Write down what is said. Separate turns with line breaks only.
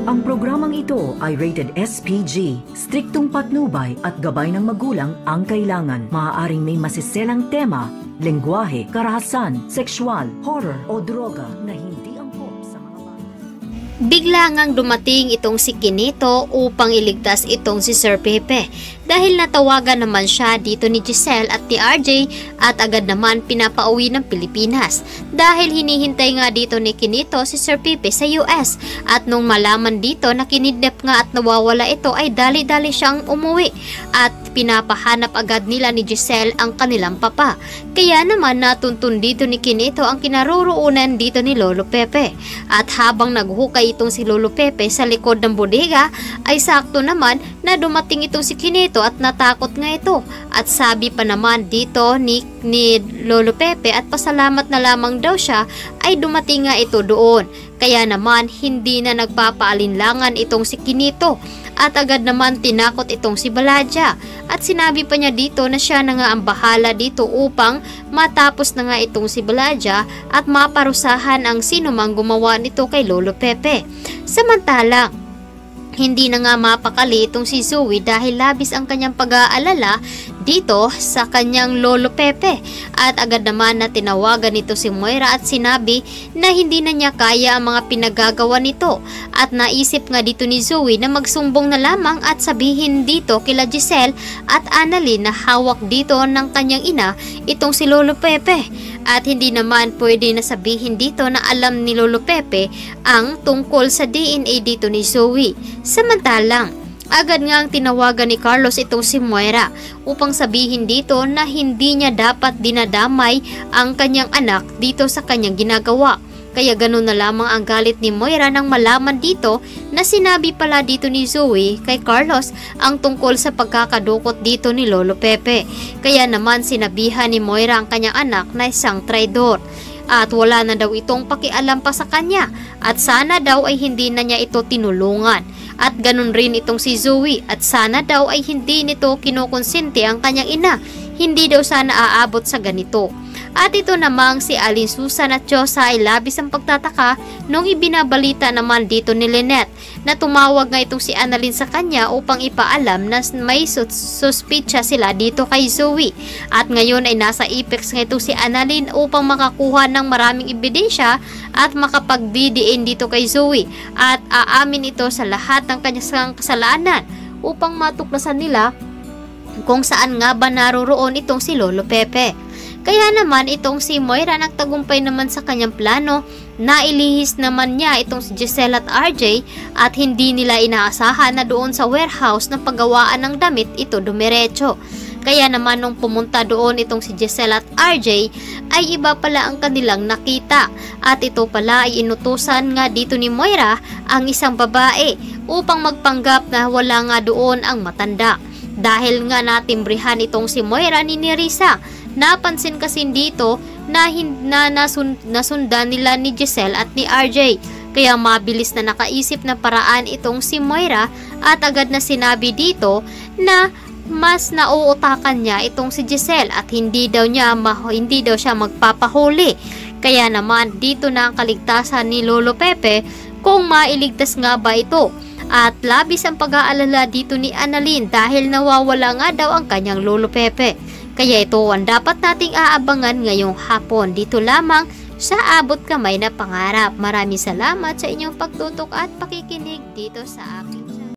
Ang programang ito ay rated SPG. Striktong patnubay at gabay ng magulang ang kailangan. Maaaring may masiselang tema, lengguwahe, karahasan, sexual, horror o droga na hindi angkop sa mga bata.
Bigla ngang dumating itong si Kinito upang iligtas itong si Sir Pepe dahil natawagan naman siya dito ni Giselle at ni RJ at agad naman pinapauwi ng Pilipinas dahil hinihintay nga dito ni Kinito si Sir Pepe sa US at nung malaman dito na kinidnap nga at nawawala ito ay dali-dali siyang umuwi at pinapahanap agad nila ni Giselle ang kanilang papa. Kaya naman natuntun dito ni Kinito ang kinaroroonan dito ni Lolo Pepe at habang naghukay itong si Lolo Pepe sa likod ng bodega ay sakto naman na dumating itong si Kinito at natakot nga ito at sabi pa naman dito ni Lolo Pepe at pasalamat na lamang daw siya ay dumating nga ito doon. Kaya naman hindi na nagpapaalinlangan itong si Kinito at agad naman tinakot itong si Baladja at sinabi pa niya dito na siya na nga ang bahala dito upang matapos na nga itong si Baladja at maparusahan ang sinumang gumawa nito kay Lolo Pepe. Samantalang hindi na nga mapakali itong si Zoe dahil labis ang kanyang pag-aalala dito sa kanyang Lolo Pepe at agad naman na tinawagan nito si Moira at sinabi na hindi na niya kaya ang mga pinagagawa nito at naisip nga dito ni Zoe na magsumbong na lamang at sabihin dito kila Giselle at Annalyn na hawak dito ng kanyang ina itong si Lolo Pepe at hindi naman pwede na sabihin dito na alam ni Lolo Pepe ang tungkol sa DNA dito ni Zoe. Samantalang agad nga ang tinawagan ni Carlos itong si Moira upang sabihin dito na hindi niya dapat dinadamay ang kanyang anak dito sa kanyang ginagawa. Kaya ganun na lamang ang galit ni Moira nang malaman dito na sinabi pala dito ni Zoe kay Carlos ang tungkol sa pagkakadukot dito ni Lolo Pepe. Kaya naman sinabihan ni Moira ang kanyang anak na isang traidor. At wala na daw itong pakialam pa sa kanya at sana daw ay hindi na niya ito tinulungan. At ganun rin itong si Zoe at sana daw ay hindi nito kinukonsente ang kanyang ina. Hindi daw sana aabot sa ganito. At ito namang si Aling Susan at Josa ay labis ang pagtataka nung ibinabalita naman dito ni Lynette na tumawag nga itong si Annalyn sa kanya upang ipaalam na may suspitsya sila dito kay Zoe. At ngayon ay nasa Apex nga itong si Annalyn upang makakuha ng maraming ebidensya at makapag-DDN dito kay Zoe at aamin ito sa lahat ng kanyang kasalanan upang matuklasan nila kung saan nga ba naroroon itong si Lolo Pepe. Kaya naman itong si Moira nagtagumpay naman sa kanyang plano na ilihis naman niya itong si Giselle at RJ at hindi nila inaasahan na doon sa warehouse na paggawaan ng damit ito dumiretso. Kaya naman nung pumunta doon itong si Giselle at RJ ay iba pala ang kanilang nakita at ito pala ay inutusan nga dito ni Moira ang isang babae upang magpanggap na wala nga doon ang matanda. Dahil nga natimbrihan itong si Moira ni Nerissa. Napansin kasi dito na nasundan nila ni Giselle at ni RJ. Kaya mabilis na nakaisip na paraan itong si Moira at agad na sinabi dito na mas nauutakan niya itong si Giselle at hindi daw siya magpapahuli. Kaya naman dito na ang kaligtasan ni Lolo Pepe kung mailigtas nga ba ito. At labis ang pag-aalala dito ni Annalyn dahil nawawala nga daw ang kanyang Lolo Pepe. Kaya ito ang dapat nating aabangan ngayong hapon dito lamang sa Abot Kamay na Pangarap. Maraming salamat sa inyong pagtutok at pakikinig dito sa akin.